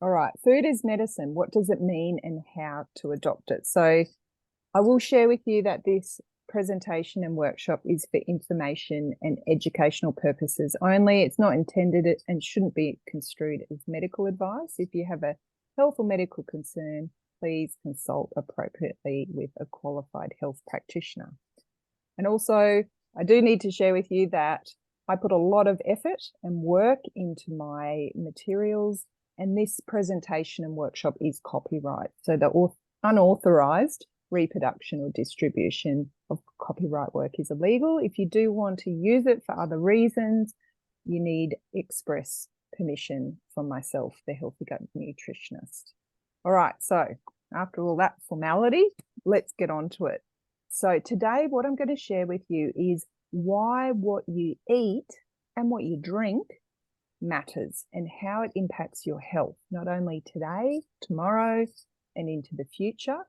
All right, food is medicine. What does it mean and how to adopt it? So I will share with you that this presentation and workshop is for information and educational purposes only. It's not intended and shouldn't be construed as medical advice. If you have a health or medical concern, please consult appropriately with a qualified health practitioner. And also, I do need to share with you that I put a lot of effort and work into my materials, and this presentation and workshop is copyright. So the unauthorized reproduction or distribution of copyright work is illegal. If you do want to use it for other reasons, you need express permission from myself, the Healthy Gut Nutritionist. All right, so after all that formality, let's get on to it. So today, what I'm going to share with you is why what you eat and what you drink matters and how it impacts your health, not only today, tomorrow, and into the future.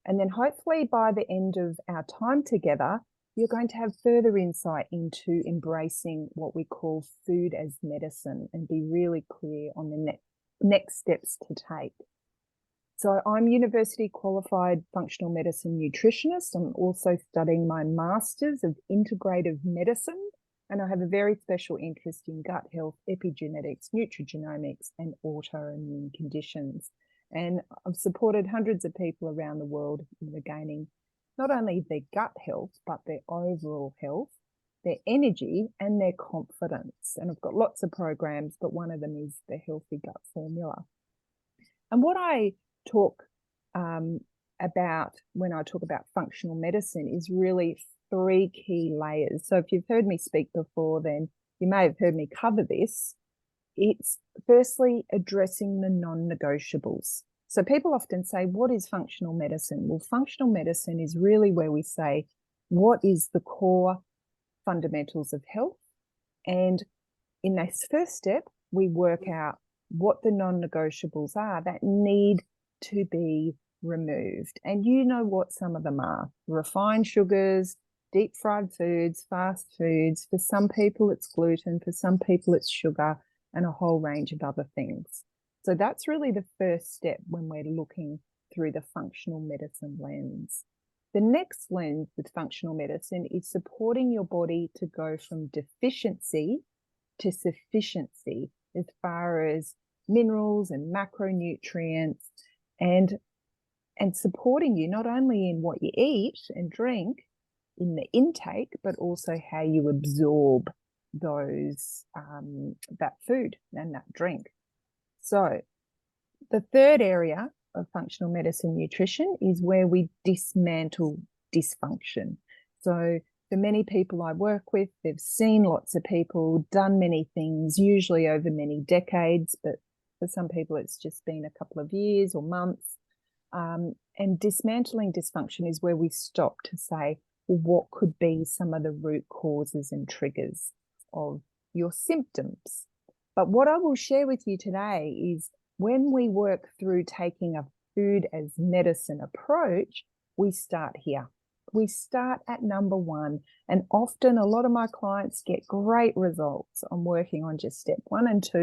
And then hopefully by the end of our time together, you're going to have further insight into embracing what we call food as medicine and be really clear on the next steps to take. So I'm university qualified functional medicine nutritionist. I'm also studying my Masters of Integrative Medicine, and I have a very special interest in gut health, epigenetics, nutrigenomics, and autoimmune conditions. And I've supported hundreds of people around the world in regaining not only their gut health, but their overall health, their energy, and their confidence. And I've got lots of programs, but one of them is the Healthy Gut Formula. And what I talk about when I talk about functional medicine is really three key layers. So if you've heard me speak before, then you may have heard me cover this. It's firstly addressing the non-negotiables. So people often say, what is functional medicine? Well, functional medicine is really where we say, what is the core fundamentals of health? And in this first step, we work out what the non-negotiables are that need to be removed. And you know what some of them are: refined sugars, deep fried foods, fast foods. For some people, it's gluten. For some people, it's sugar, and a whole range of other things. So that's really the first step when we're looking through the functional medicine lens. The next lens with functional medicine is supporting your body to go from deficiency to sufficiency as far as minerals and macronutrients, and supporting you not only in what you eat and drink in the intake, but also how you absorb those that food and that drink. So the third area of functional medicine nutrition is where we dismantle dysfunction. So for many people I work with, they've seen lots of people, done many things, usually over many decades, but for some people it's just been a couple of years or months. And dismantling dysfunction is where we stop to say, well, what could be some of the root causes and triggers of your symptoms? But what I will share with you today is when we work through taking a food as medicine approach, we start here. We start at number one. And often a lot of my clients get great results on working on just step 1 and 2.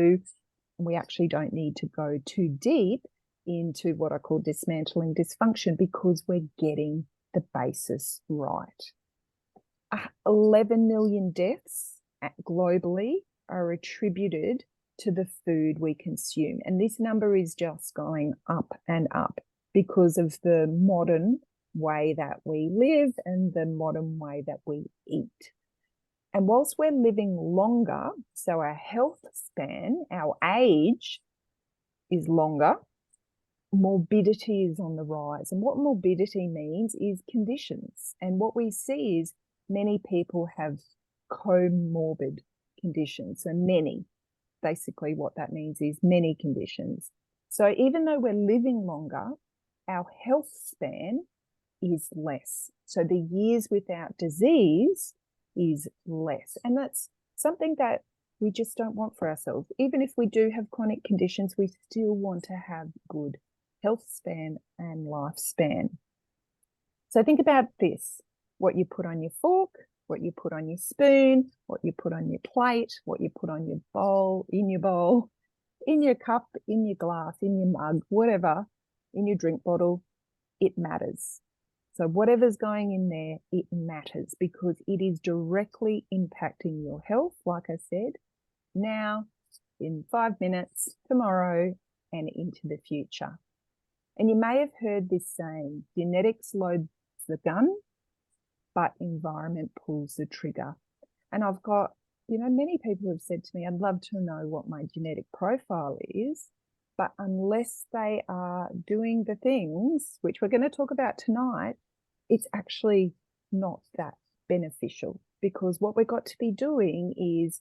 And we actually don't need to go too deep into what I call dismantling dysfunction because we're getting the basis right. 11 million deaths globally are attributed to the food we consume. And this number is just going up and up because of the modern way that we live and the modern way that we eat. And whilst we're living longer, so our health span, our age is longer, morbidity is on the rise. And what morbidity means is conditions. And what we see is many people have comorbid conditions. So many, basically what that means is many conditions. So even though we're living longer, our health span is less. So the years without disease is less. And that's something that we just don't want for ourselves. Even if we do have chronic conditions, we still want to have good health span and lifespan. So think about this: what you put on your fork, what you put on your spoon, what you put on your plate, what you put on your bowl, in your bowl, in your cup, in your glass, in your mug, whatever, in your drink bottle, it matters. So whatever's going in there, it matters because it is directly impacting your health, like I said, now, in 5 minutes, tomorrow, and into the future. And you may have heard this saying, genetics loads the gun, but environment pulls the trigger. And I've got, many people have said to me, I'd love to know what my genetic profile is, but unless they are doing the things, which we're going to talk about tonight, it's actually not that beneficial, because what we've got to be doing is,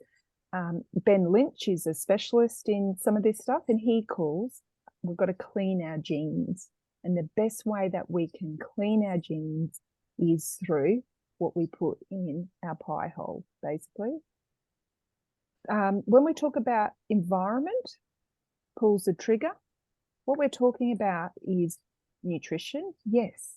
Ben Lynch is a specialist in some of this stuff, and he calls, we've got to clean our genes. And the best way that we can clean our genes is through what we put in our pie hole, basically. When we talk about environment pulls the trigger, what we're talking about is nutrition, yes,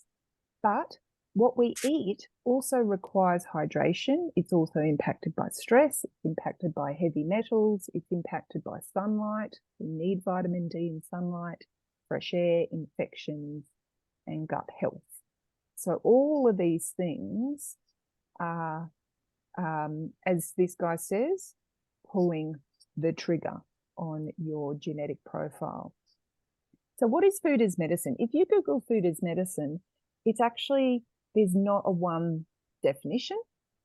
but what we eat also requires hydration. It's also impacted by stress, it's impacted by heavy metals, it's impacted by sunlight. We need vitamin D in sunlight, fresh air, infections, and gut health. So all of these things are, as this guy says, pulling the trigger on your genetic profile. So what is food as medicine? If you Google food as medicine, it's actually, there's not a one definition.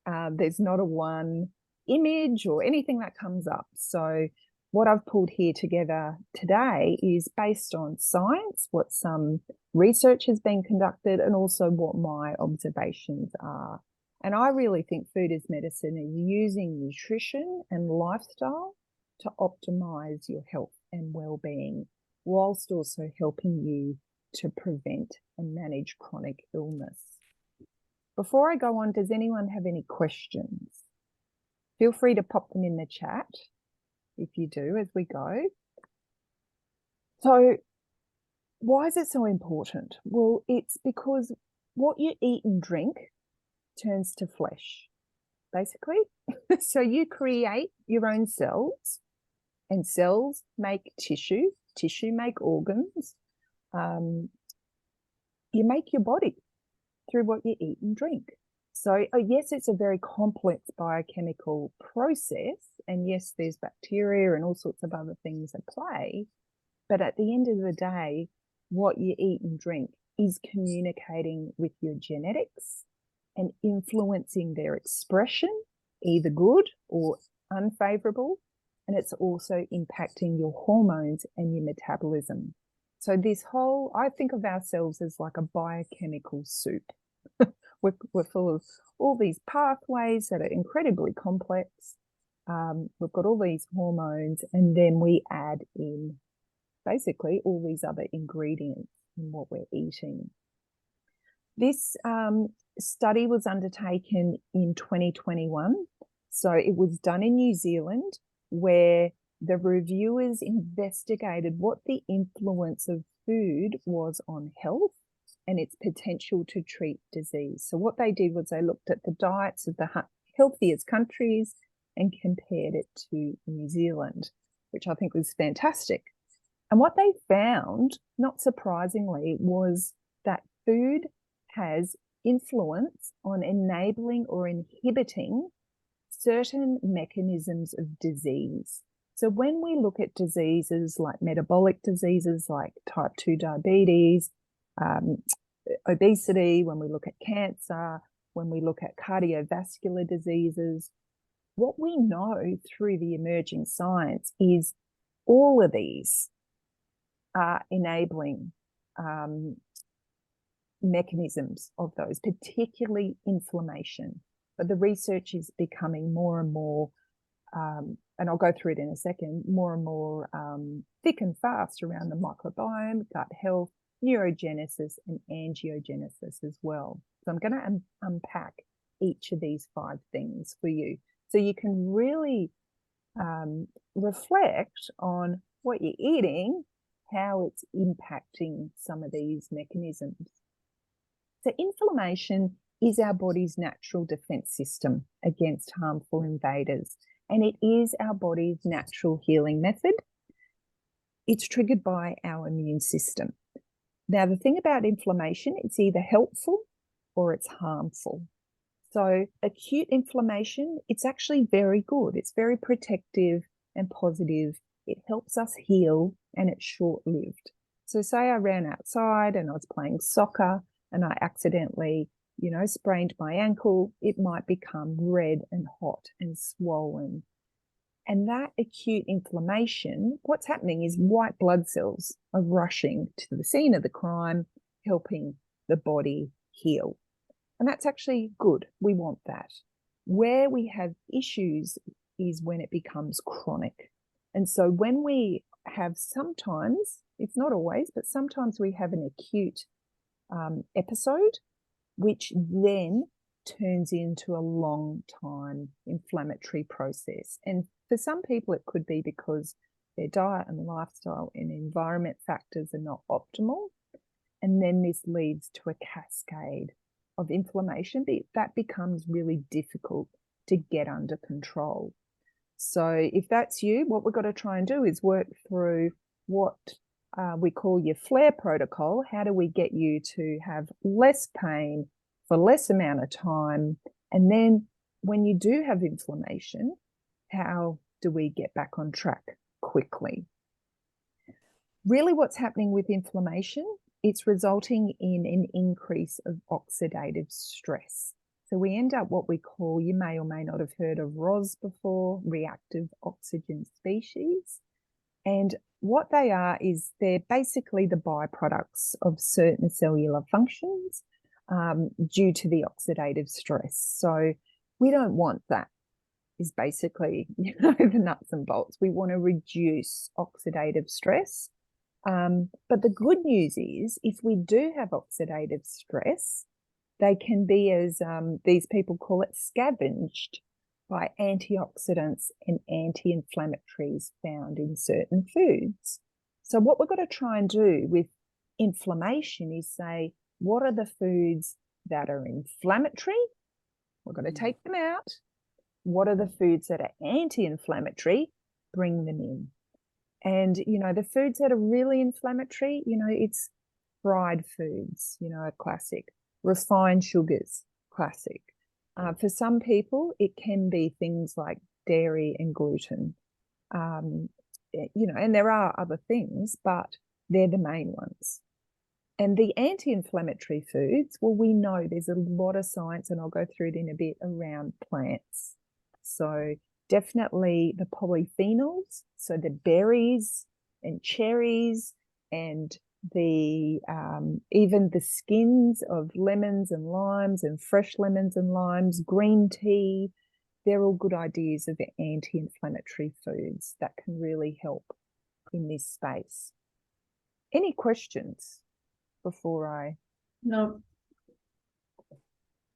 There's not a one image or anything that comes up. So what I've pulled here together today is based on science, what some research has been conducted, and also what my observations are. And I really think food as medicine is using nutrition and lifestyle to optimize your health and well-being, whilst also helping you to prevent and manage chronic illness. Before I go on, does anyone have any questions? Feel free to pop them in the chat if you do as we go. So why is it so important? Well, it's because what you eat and drink turns to flesh, basically. So you create your own cells, and cells make tissue make organs. You make your body through what you eat and drink. So yes, it's a very complex biochemical process, and yes, there's bacteria and all sorts of other things at play, but at the end of the day, what you eat and drink is communicating with your genetics and influencing their expression, either good or unfavorable, and it's also impacting your hormones and your metabolism. So this whole, I think of ourselves as like a biochemical soup. We're full of all these pathways that are incredibly complex. We've got all these hormones, and then we add in basically all these other ingredients in what we're eating. This study was undertaken in 2021. So it was done in New Zealand, where the reviewers investigated what the influence of food was on health and its potential to treat disease. So what they did was they looked at the diets of the healthiest countries and compared it to New Zealand, which I think was fantastic. And what they found, not surprisingly, was that food has influence on enabling or inhibiting certain mechanisms of disease. So when we look at diseases like metabolic diseases like type 2 diabetes, obesity, when we look at cancer, when we look at cardiovascular diseases, what we know through the emerging science is all of these are enabling mechanisms of those, particularly inflammation. But the research is becoming more and more, and I'll go through it in a second, more and more thick and fast around the microbiome, gut health, neurogenesis, and angiogenesis as well. So I'm going to unpack each of these 5 things for you, so you can really reflect on what you're eating, how it's impacting some of these mechanisms. So inflammation is our body's natural defense system against harmful invaders, and it is our body's natural healing method. it's triggered by our immune system. Now, the thing about inflammation, it's either helpful or it's harmful. So acute inflammation, it's actually very good. It's very protective and positive. It helps us heal and it's short-lived. So say I ran outside and I was playing soccer and I accidentally, sprained my ankle, it might become red and hot and swollen. And that acute inflammation, what's happening is white blood cells are rushing to the scene of the crime, helping the body heal. And that's actually good. We want that. Where we have issues is when it becomes chronic. And so when we have sometimes, it's not always, but sometimes we have an acute episode, which then turns into a long time inflammatory process. And for some people, it could be because their diet and lifestyle and environment factors are not optimal. And then this leads to a cascade of inflammation that becomes really difficult to get under control. So if that's you, what we've got to try and do is work through what we call your FLAIR protocol. How do we get you to have less pain for less amount of time? And then when you do have inflammation, how do we get back on track quickly? Really what's happening with inflammation, it's resulting in an increase of oxidative stress. So we end up what we call, you may or may not have heard of ROS before, reactive oxygen species. And what they are is they're basically the byproducts of certain cellular functions due to the oxidative stress. So we don't want that, is basically the nuts and bolts. We want to reduce oxidative stress. But the good news is if we do have oxidative stress, they can be, as these people call it, scavenged by antioxidants and anti-inflammatories found in certain foods. So what we've got to try and do with inflammation is say, what are the foods that are inflammatory? We've got to take them out. What are the foods that are anti-inflammatory? Bring them in. And, the foods that are really inflammatory, it's fried foods, a classic. Refined sugars, classic. For some people, it can be things like dairy and gluten, and there are other things, but they're the main ones. And the anti-inflammatory foods, well, we know there's a lot of science, and I'll go through it in a bit, around plants. So definitely the polyphenols, so the berries and cherries and the even the skins of lemons and limes and fresh lemons and limes, green tea, they're all good ideas of anti-inflammatory foods that can really help in this space. Any questions before I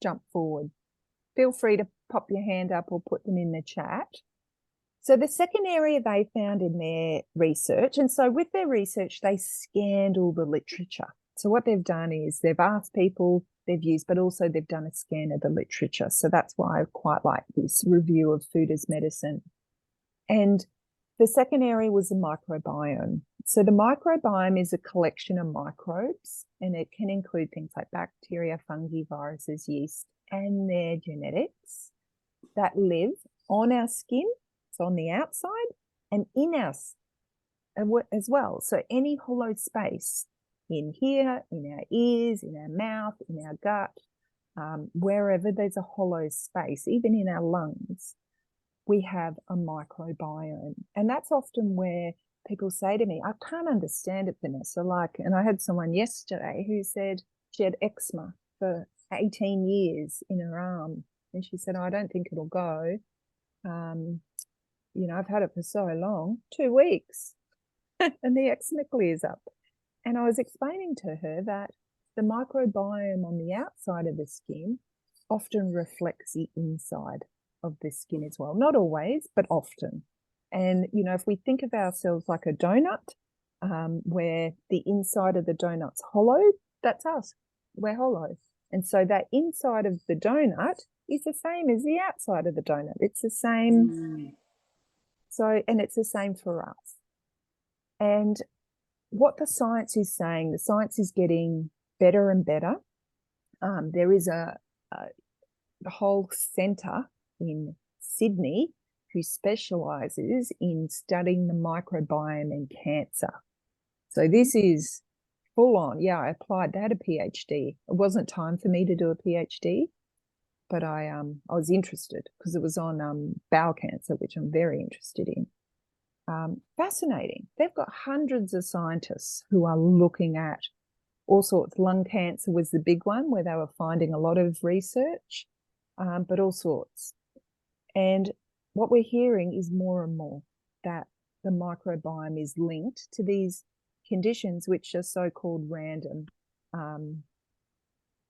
jump forward? Feel free to pop your hand up or put them in the chat. So the second area they found in their research, and so with their research, they scanned all the literature. So what they've done is they've asked people, they've used, but also they've done a scan of the literature. So that's why I quite like this review of food as medicine. And the second area was the microbiome. So the microbiome is a collection of microbes, and it can include things like bacteria, fungi, viruses, yeast, and their genetics that live on our skin, so on the outside, and in us as well. So any hollow space in here, in our ears, in our mouth, in our gut, wherever there's a hollow space, even in our lungs, we have a microbiome. And that's often where people say to me, I can't understand it, Vanessa. And I had someone yesterday who said she had eczema for 18 years in her arm. And she said, I don't think it'll go. I've had it for so long, 2 weeks, and the eczema clears up. And I was explaining to her that the microbiome on the outside of the skin often reflects the inside of the skin as well. Not always, but often. And, if we think of ourselves like a donut, where the inside of the donut's hollow, that's us. We're hollow. And so that inside of the donut is the same as the outside of the donut. It's the same. So, and it's the same for us. And what the science is saying, the science is getting better and better. There is a whole centre in Sydney who specialises in studying the microbiome and cancer. So this is full on. Yeah, I applied. They had a PhD. It wasn't time for me to do a PhD, but I was interested because it was on bowel cancer, which I'm very interested in. Fascinating. They've got hundreds of scientists who are looking at all sorts. Lung cancer was the big one where they were finding a lot of research, but all sorts. And what we're hearing is more and more that the microbiome is linked to these conditions which are so-called random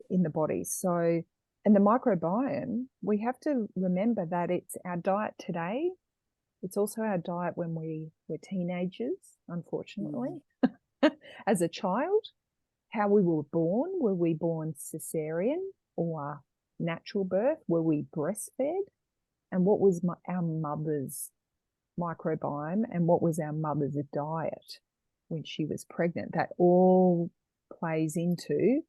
in the body. So, and the microbiome, we have to remember that it's our diet today. It's also our diet when we were teenagers, unfortunately. As a child, how we were born. Were we born cesarean or natural birth? Were we breastfed? And what was our mother's microbiome and what was our mother's diet when she was pregnant? That all plays into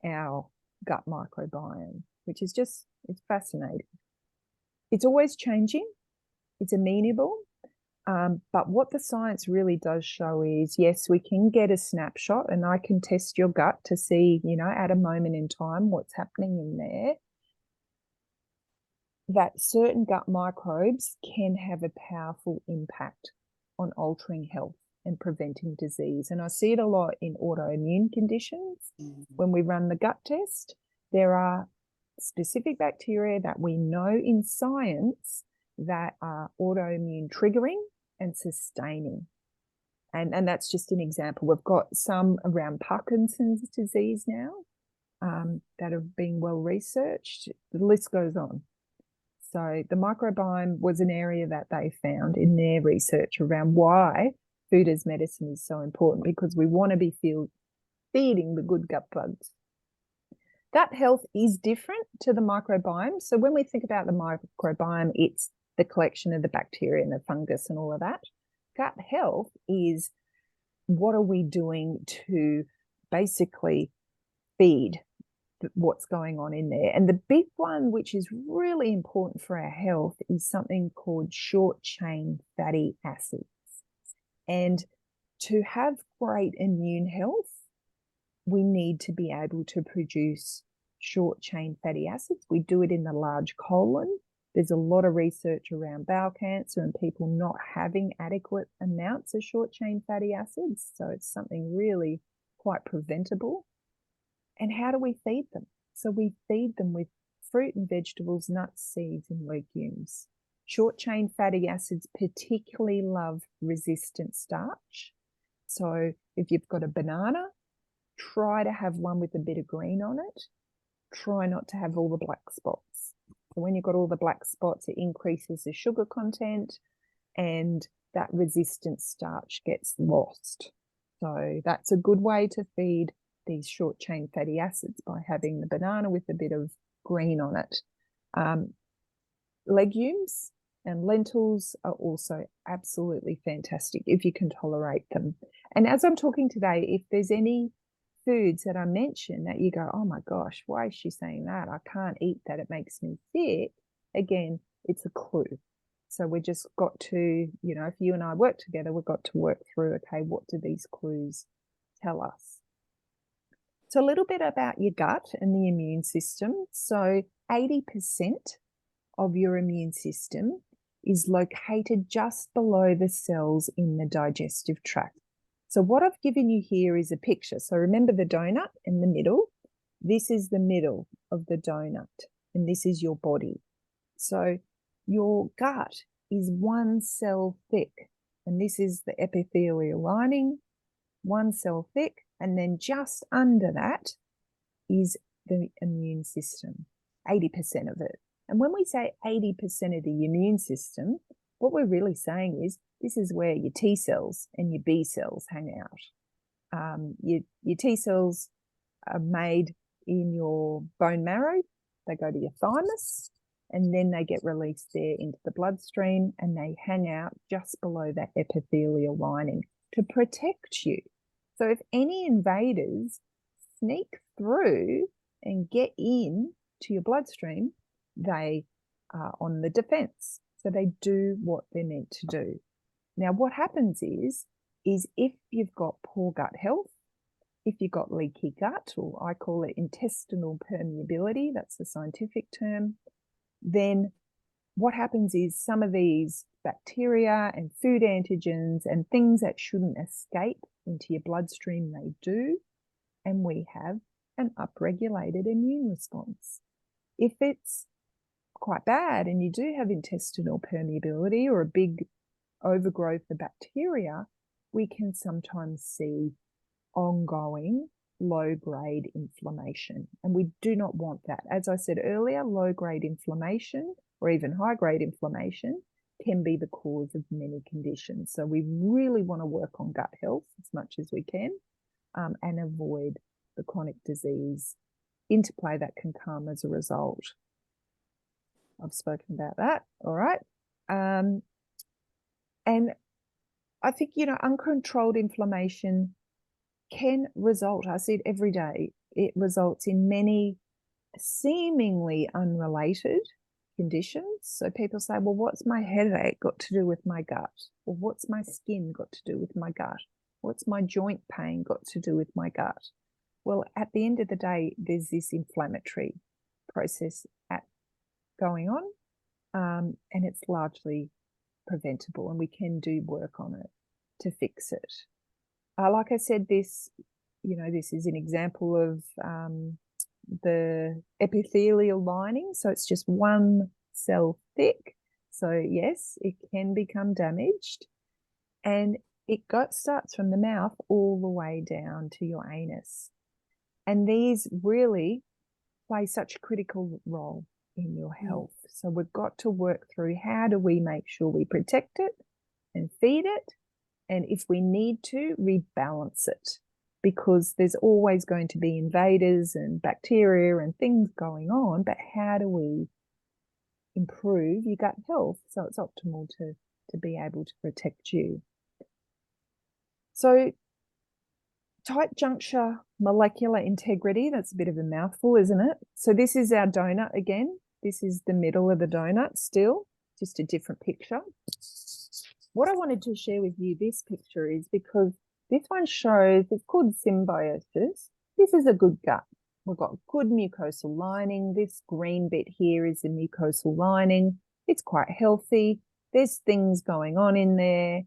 our gut microbiome, which is just, it's fascinating. It's always changing. It's amenable. But what the science really does show is, yes, we can get a snapshot and I can test your gut to see, you know, at a moment in time, what's happening in there. That certain gut microbes can have a powerful impact on altering health and preventing disease. And I see it a lot in autoimmune conditions. When we run the gut test, there are specific bacteria that we know in science that are autoimmune triggering and sustaining. And that's just an example. We've got some around Parkinson's disease now that have been well researched. The list goes on. So the microbiome was an area that they found in their research around why food as medicine is so important, because we want to be feeding the good gut bugs. Gut health is different to the microbiome. So when we think about the microbiome, it's the collection of the bacteria and the fungus and all of that. Gut health is what are we doing to basically feed what's going on in there. And the big one, which is really important for our health, is something called short chain fatty acids. And to have great immune health, we need to be able to produce short chain fatty acids. We do it in the large colon. There's a lot of research around bowel cancer and people not having adequate amounts of short chain fatty acids. So it's something really quite preventable. And how do we feed them? So we feed them with fruit and vegetables, nuts, seeds, and legumes. Short chain fatty acids particularly love resistant starch. So if you've got a banana, try to have one with a bit of green on it. Try not to have all the black spots. So when you've got all the black spots, it increases the sugar content and that resistant starch gets lost. So that's a good way to feed these short chain fatty acids, by having the banana with a bit of green on it. Legumes and lentils are also absolutely fantastic if you can tolerate them. And as I'm talking today, if there's any foods that I mention that you go, oh my gosh, why is she saying that? I can't eat that, it makes me sick. Again, it's a clue. So we just got to, you know, if you and I work together, we've got to work through, okay, what do these clues tell us? So a little bit about your gut and the immune system. So 80% of your immune system is located just below the cells in the digestive tract. So what I've given you here is a picture. So remember the donut in the middle. This is the middle of the donut, and this is your body. So your gut is one cell thick, and this is the epithelial lining, one cell thick. And then just under that is the immune system, 80% of it. And when we say 80% of the immune system, what we're really saying is this is where your T cells and your B cells hang out. Your T cells are made in your bone marrow. They go to your thymus, and then they get released there into the bloodstream, and they hang out just below that epithelial lining to protect you. So if any invaders sneak through and get in to your bloodstream, they are on the defense. So they do what they're meant to do. Now, what happens is if you've got poor gut health, if you've got leaky gut, or I call it intestinal permeability, that's the scientific term, then what happens is some of these bacteria and food antigens and things that shouldn't escape into your bloodstream, they do, and we have an upregulated immune response. If it's quite bad and you do have intestinal permeability or a big overgrowth of bacteria, we can sometimes see ongoing low-grade inflammation, and we do not want that. As I said earlier, low-grade inflammation or even high-grade inflammation can be the cause of many conditions. So we really want to work on gut health as much as we can, and avoid the chronic disease interplay that can come as a result. I've spoken about that. All right. And I think, uncontrolled inflammation can result, I see it every day, it results in many seemingly unrelated conditions. So people say, well, what's my headache got to do with my gut? Or what's my skin got to do with my gut? What's my joint pain got to do with my gut? Well, at the end of the day, there's this inflammatory process going on, and it's largely preventable, and we can do work on it to fix it. Like I said, this is an example of the epithelial lining. So it's just one cell thick. So yes, it can become damaged, and it starts from the mouth all the way down to your anus. And these really play such a critical role in your health. So we've got to work through, how do we make sure we protect it and feed it? And if we need to, rebalance it, because there's always going to be invaders and bacteria and things going on. But how do we improve your gut health so it's optimal to be able to protect you? So tight juncture molecular integrity, that's a bit of a mouthful, isn't it? So this is our donut again. This is the middle of the donut still, just a different picture. What I wanted to share with you this picture is because this one shows, it's called symbiosis. This is a good gut. We've got good mucosal lining. This green bit here is the mucosal lining. It's quite healthy. There's things going on in there,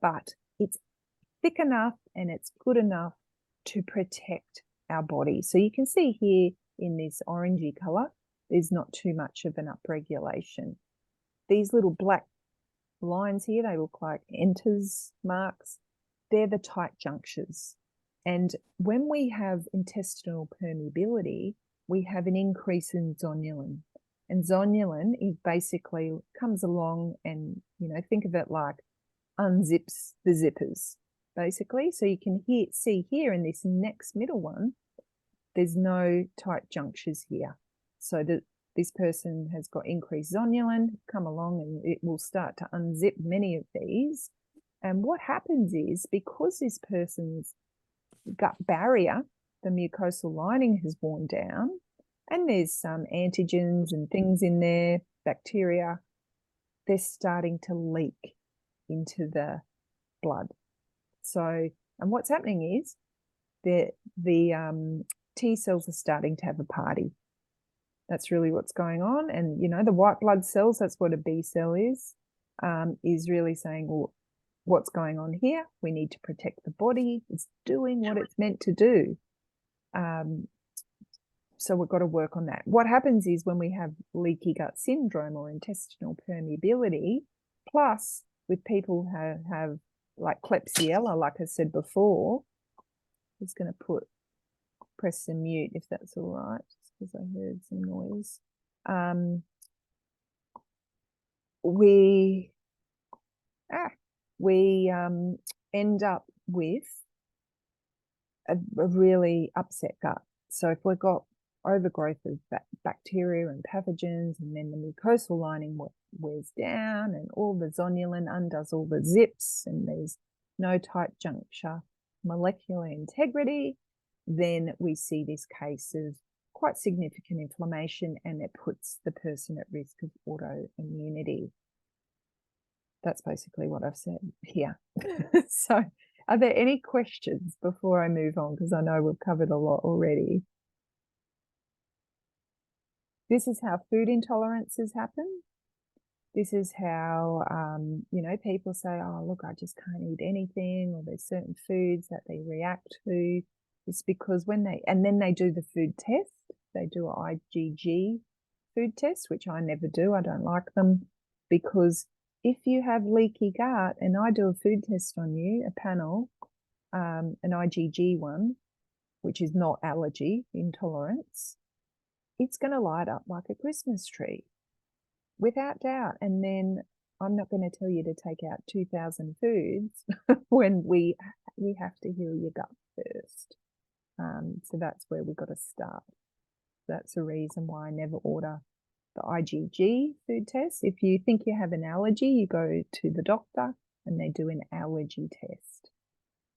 but it's thick enough and it's good enough to protect our body. So you can see here in this orangey color, there's not too much of an upregulation. These little black lines here, they look like enters marks. They're the tight junctures. And when we have intestinal permeability, we have an increase in zonulin. And zonulin is basically comes along and, think of it like unzips the zippers, basically. So you can see here in this next middle one, there's no tight junctures here. So this person has got increased zonulin, come along and it will start to unzip many of these. And what happens is, because this person's gut barrier, the mucosal lining, has worn down, and there's some antigens and things in there, bacteria, they're starting to leak into the blood. So, and what's happening is the T cells are starting to have a party. That's really what's going on. And, the white blood cells, that's what a B cell is really saying, well, what's going on here? We need to protect the body. It's doing what it's meant to do. So we've got to work on that. What happens is, when we have leaky gut syndrome or intestinal permeability, plus with people who have like Klebsiella, like I said before, I'm just going to press the mute if that's all right, because I heard some noise. We end up with a really upset gut. So if we've got overgrowth of bacteria and pathogens, and then the mucosal lining wears down and all the zonulin undoes all the zips and there's no tight juncture molecular integrity, then we see this case of quite significant inflammation and it puts the person at risk of autoimmunity. That's basically what I've said here. So are there any questions before I move on? Because I know we've covered a lot already. This is how food intolerances happen. This is how, you know, people say, oh, look, I just can't eat anything, or there's certain foods that they react to. It's because when and then they do the food test, they do an IgG food test, which I never do. I don't like them, because if you have leaky gut and I do a food test on you, a panel, an IgG one, which is not allergy intolerance, it's going to light up like a Christmas tree, without doubt. And then I'm not going to tell you to take out 2,000 foods when we have to heal your gut first. So that's where we've got to start. That's the reason why I never order the IgG food test. If you think you have an allergy, you go to the doctor and they do an allergy test.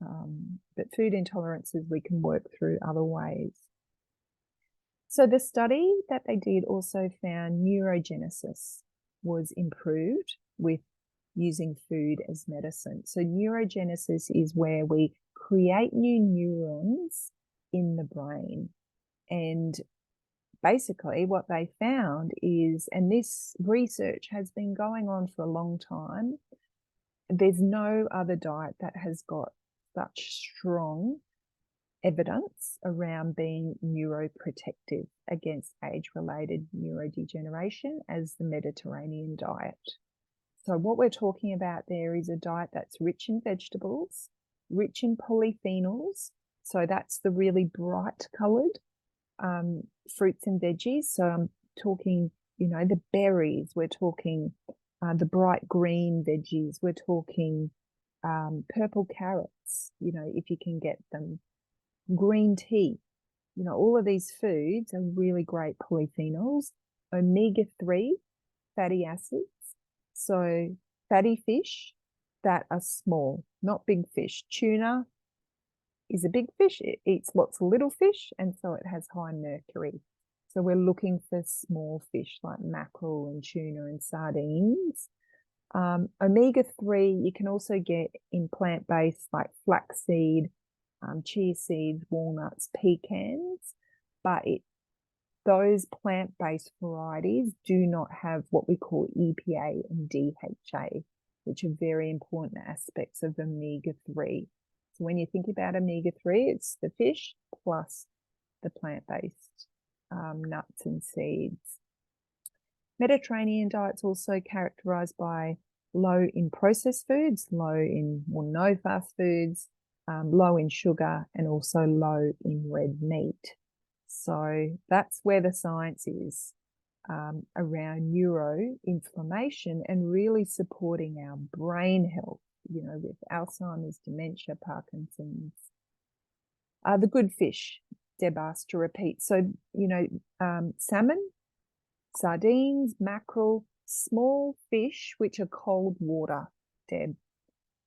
But food intolerances we can work through other ways. So the study that they did also found neurogenesis was improved with using food as medicine. So neurogenesis is where we create new neurons in the brain. And basically what they found is, and this research has been going on for a long time, there's no other diet that has got such strong evidence around being neuroprotective against age-related neurodegeneration as the Mediterranean diet. So what we're talking about there is a diet that's rich in vegetables, rich in polyphenols. So that's the really bright coloured fruits and veggies. So I'm talking, you know, the berries, we're talking the bright green veggies, we're talking purple carrots, you know, if you can get them, green tea, you know, all of these foods are really great polyphenols, omega-3 fatty acids. So fatty fish that are small, not big fish. Tuna is a big fish. It eats lots of little fish, and so it has high mercury. So we're looking for small fish like mackerel and tuna and sardines. Omega-3 you can also get in plant-based like flaxseed, chia seeds, walnuts, pecans, but those plant-based varieties do not have what we call EPA and DHA, which are very important aspects of omega-3. So when you think about omega-3, it's the fish plus the plant-based nuts and seeds. Mediterranean diet's also characterized by low in processed foods, low in, well, no fast foods, low in sugar, and also low in red meat. So that's where the science is around neuroinflammation and really supporting our brain health, you know, with Alzheimer's, dementia, Parkinson's. The good fish, Deb asked to repeat. So, you know, salmon, sardines, mackerel, small fish, which are cold water, Deb.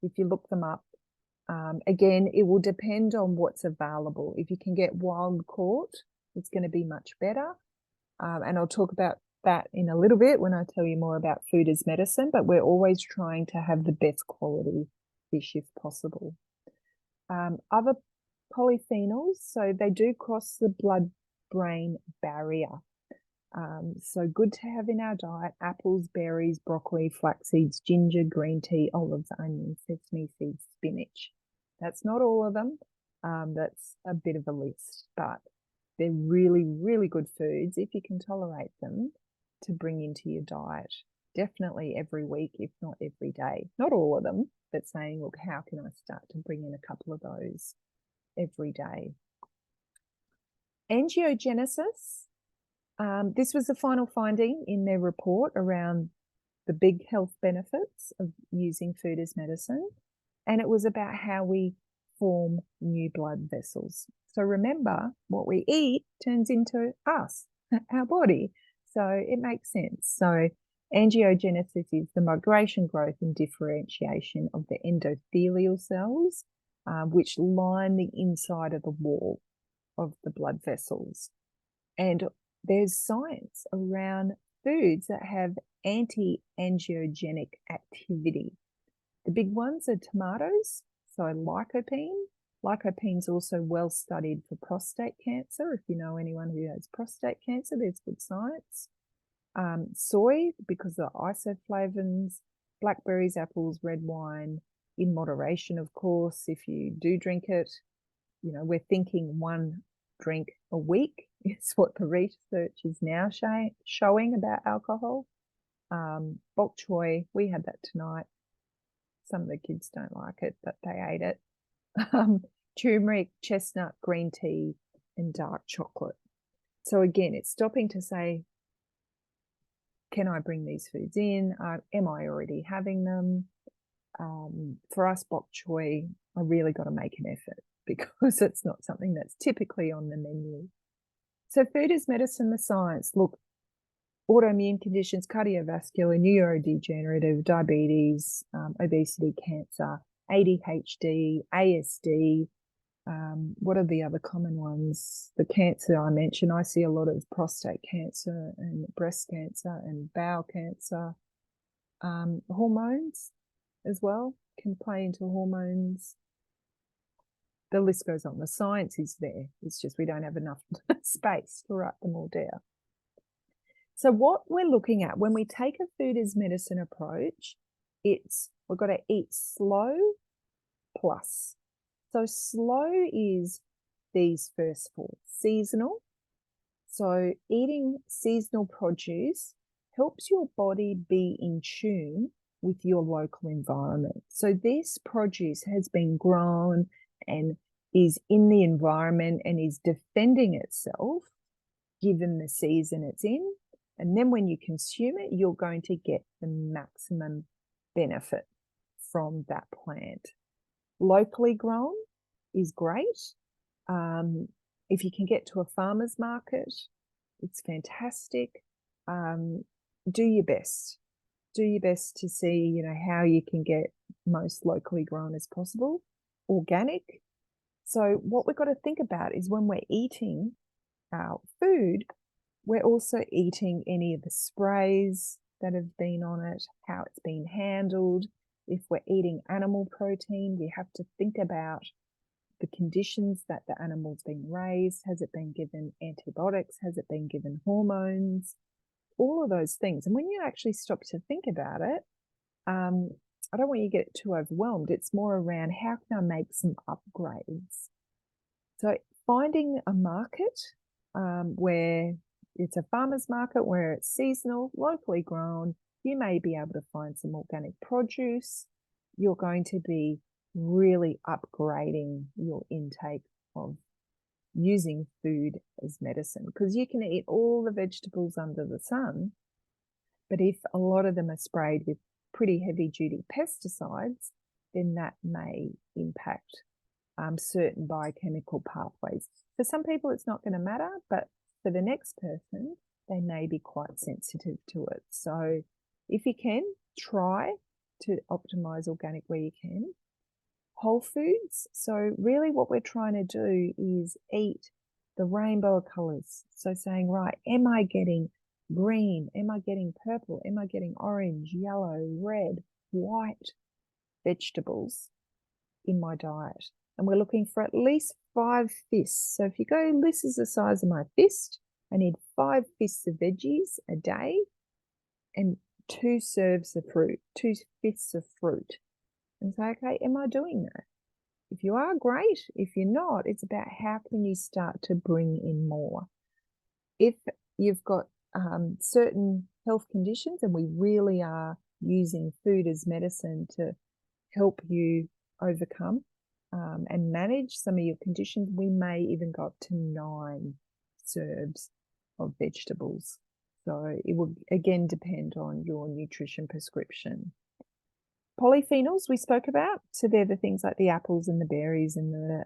If you look them up, again, it will depend on what's available. If you can get wild caught, it's going to be much better. And I'll talk about that in a little bit when I tell you more about food as medicine, but we're always trying to have the best quality fish if possible. Other polyphenols, so they do cross the blood-brain barrier. So good to have in our diet: apples, berries, broccoli, flax seeds, ginger, green tea, olives, onions, sesame seeds, spinach. That's not all of them. That's a bit of a list, but they're really, really good foods if you can tolerate them to bring into your diet. Definitely every week, if not every day. Not all of them, but saying, look, how can I start to bring in a couple of those every day? Angiogenesis. This was the final finding in their report around the big health benefits of using food as medicine. And it was about how we form new blood vessels. So remember, what we eat turns into us, our body. So it makes sense. So angiogenesis is the migration, growth, and differentiation of the endothelial cells, which line the inside of the wall of the blood vessels. And there's science around foods that have anti-angiogenic activity. The big ones are tomatoes, so lycopene. Lycopene is also well studied for prostate cancer. If you know anyone who has prostate cancer, there's good science. Soy, because of isoflavones, blackberries, apples, red wine, in moderation, of course. If you do drink it, you know, we're thinking 1 drink a week is what the research is now showing about alcohol. Bok choy, we had that tonight. Some of the kids don't like it, but they ate it. Turmeric, chestnut, green tea, and dark chocolate. So again, it's stopping to say, can I bring these foods in? Am I already having them? For us, bok choy, I really got to make an effort because it's not something that's typically on the menu. So food is medicine, the science. Look, autoimmune conditions, cardiovascular, neurodegenerative, diabetes, obesity, cancer, ADHD, ASD. What are the other common ones? The cancer I mentioned, I see a lot of prostate cancer and breast cancer and bowel cancer. Hormones as well can play into hormones. The list goes on. The science is there. It's just we don't have enough space to write them all down. So what we're looking at when we take a food as medicine approach, we've got to eat slow plus. So slow is these first 4. Seasonal. So eating seasonal produce helps your body be in tune with your local environment. So this produce has been grown and is in the environment and is defending itself given the season it's in. And then when you consume it, you're going to get the maximum benefit from that plant. Locally grown is great. If you can get to a farmer's market, it's fantastic. Do your best. Do your best to see, you know, how you can get most locally grown as possible. Organic. So what we've got to think about is when we're eating our food, we're also eating any of the sprays that have been on it, how it's been handled. If we're eating animal protein, we have to think about the conditions that the animal's been raised. Has it been given antibiotics? Has it been given hormones? All of those things. And when you actually stop to think about it, I don't want you to get too overwhelmed. It's more around how can I make some upgrades? So finding a market where it's a farmer's market, where it's seasonal, locally grown, you may be able to find some organic produce. You're going to be really upgrading your intake of using food as medicine, because you can eat all the vegetables under the sun, but if a lot of them are sprayed with pretty heavy duty pesticides, then that may impact certain biochemical pathways. For some people, it's not going to matter, but for the next person, they may be quite sensitive to it. So if you can, try to optimize organic where you can. Whole foods. So really what we're trying to do is eat the rainbow of colors. So saying, right, am I getting green? Am I getting purple? Am I getting orange, yellow, red, white vegetables in my diet? And we're looking for at least 5 fists. So if you go, this is the size of my fist, I need 5 fists of veggies a day and 2 serves of fruit, 2 fists of fruit. And say, okay, am I doing that? If you are, great. If you're not, it's about how can you start to bring in more. If you've got certain health conditions and we really are using food as medicine to help you overcome and manage some of your conditions, we may even go up to 9 serves of vegetables. So it will again depend on your nutrition prescription. Polyphenols we spoke about. So they're the things like the apples and the berries and the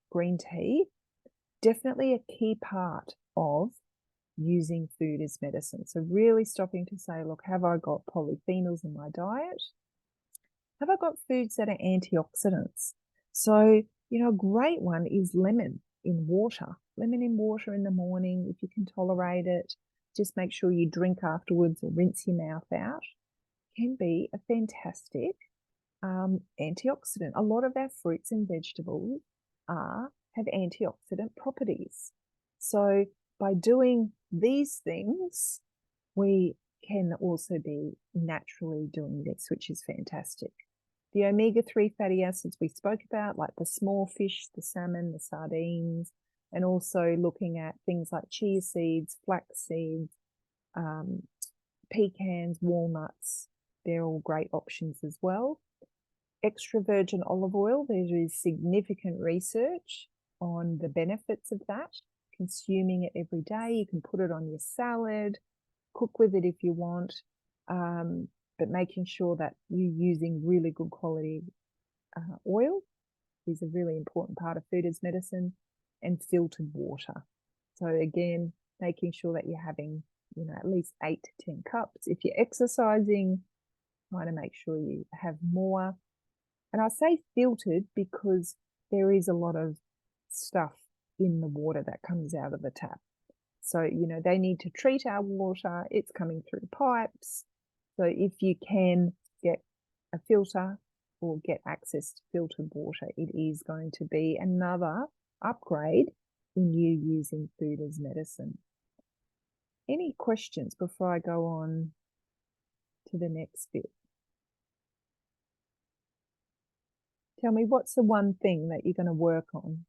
green tea. Definitely a key part of using food as medicine. So really stopping to say, look, have I got polyphenols in my diet? Have I got foods that are antioxidants? So, a great one is lemon in water. Lemon in water in the morning, if you can tolerate it, just make sure you drink afterwards or rinse your mouth out. Can be a fantastic antioxidant. A lot of our fruits and vegetables have antioxidant properties. So by doing these things, we can also be naturally doing this, which is fantastic. The omega-3 fatty acids we spoke about, like the small fish, the salmon, the sardines, and also looking at things like chia seeds, flax seeds, pecans, walnuts. They're all great options as well. Extra virgin olive oil, there is significant research on the benefits of that. Consuming it every day, you can put it on your salad, cook with it if you want, but making sure that you're using really good quality oil is a really important part of food as medicine, and filtered water. So again, making sure that you're having, at least 8 to 10 cups. If you're exercising, trying to make sure you have more. And I say filtered because there is a lot of stuff in the water that comes out of the tap. So, they need to treat our water. It's coming through pipes. So if you can get a filter or get access to filtered water, it is going to be another upgrade in you using food as medicine. Any questions before I go on to the next bit? Tell me, what's the one thing that you're going to work on?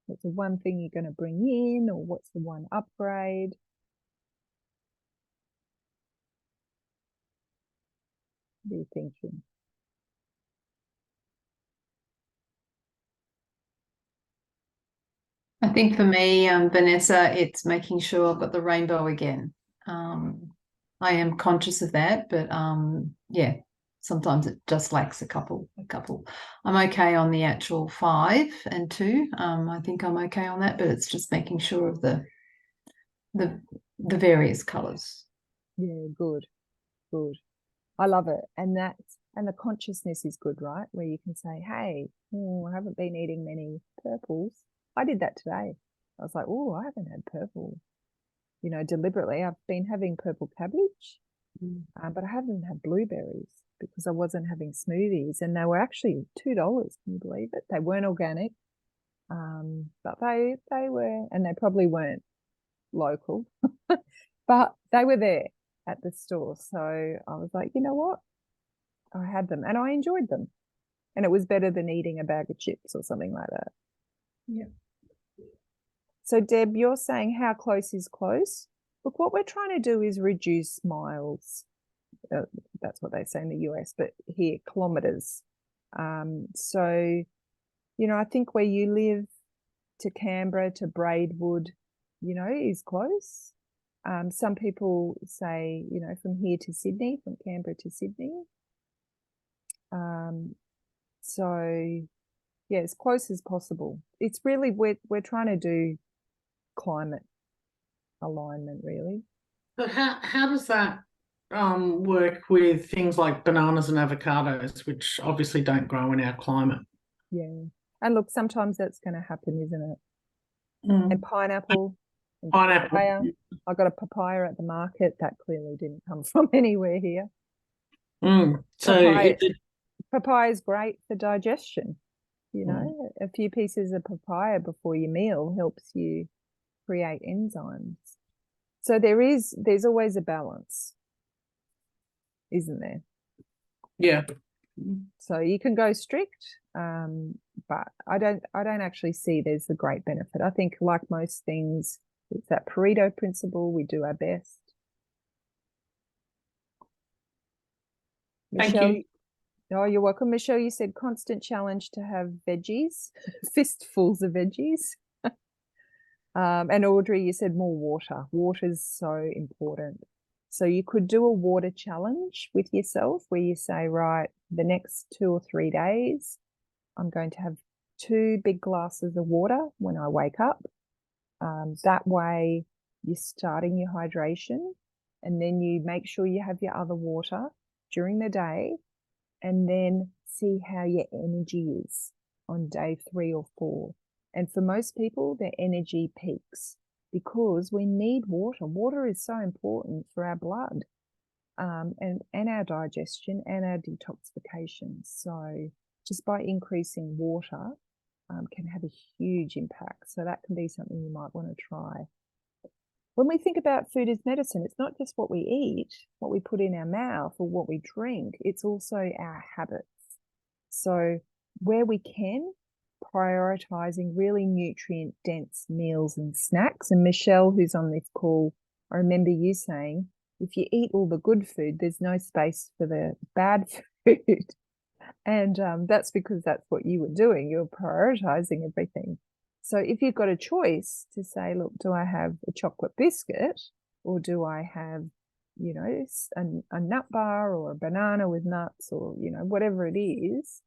What's the one thing you're going to bring in, or what's the one upgrade? What are you thinking? I think for me, Vanessa, it's making sure I've got the rainbow again. I am conscious of that, but yeah, sometimes it just lacks a couple. I'm okay on the actual 5 and 2. I think I'm okay on that, but it's just making sure of the various colours. Yeah, good. I love it. And the consciousness is good, right? Where you can say, hey, I haven't been eating many purples. I did that today. I was like, oh, I haven't had purple. Deliberately, I've been having purple cabbage, but I haven't had blueberries because I wasn't having smoothies, and they were actually $2. Can you believe it? They weren't organic, but they were, and they probably weren't local, but they were there at the store. So I was like, you know what? I had them and I enjoyed them, and it was better than eating a bag of chips or something like that. Yeah. So Deb, you're saying how close is close? Look, what we're trying to do is reduce miles. That's what they say in the US, but here, kilometers. So, I think where you live to Canberra to Braidwood, is close. Some people say, from here to Sydney, from Canberra to Sydney. So yeah, as close as possible. It's really, we're trying to do climate alignment, really. So how does that work with things like bananas and avocados, which obviously don't grow in our climate? Yeah. And look, sometimes that's going to happen, isn't it? And pineapple. And Pineapple. papaya. I got a papaya at the market that clearly didn't come from anywhere here. So papaya is great for digestion. A few pieces of papaya before your meal helps you create enzymes. So there's always a balance, isn't there? Yeah. So you can go strict, but I don't actually see there's a great benefit. I think, like most things, it's that Pareto principle. We do our best. Thank Michelle, you. Oh, you're welcome. Michelle, you said constant challenge to have veggies, fistfuls of veggies. And Audrey, you said more water. Water is so important. So you could do a water challenge with yourself where you say, right, the next 2 or 3 days, I'm going to have 2 big glasses of water when I wake up. That way you're starting your hydration, and then you make sure you have your other water during the day, and then see how your energy is on day 3 or 4. And for most people, their energy peaks because we need water. Water is so important for our blood, and our digestion and our detoxification. So just by increasing water can have a huge impact. So that can be something you might want to try. When we think about food as medicine, it's not just what we eat, what we put in our mouth or what we drink, it's also our habits. So where we can, prioritizing really nutrient dense meals and snacks. And Michelle, who's on this call, I remember you saying, if you eat all the good food, there's no space for the bad food. And that's because that's what you were doing. You're prioritizing everything. So if you've got a choice to say, look, do I have a chocolate biscuit or do I have, you know, a nut bar or a banana with nuts or, you know, whatever it is,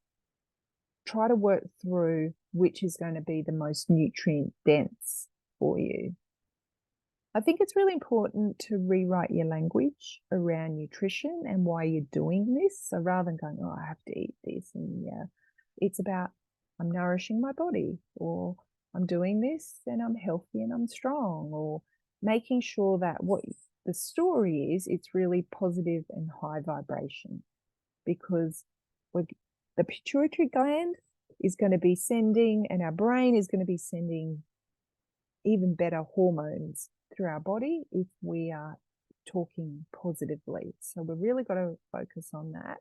try to work through which is going to be the most nutrient dense for you. I think it's really important to rewrite your language around nutrition and why you're doing this. So rather than going, oh, I have to eat this, and yeah, it's about I'm nourishing my body, or I'm doing this and I'm healthy and I'm strong, or making sure that what the story is, it's really positive and high vibration, because the pituitary gland is going to be sending, and our brain is going to be sending even better hormones through our body if we are talking positively. So we've really got to focus on that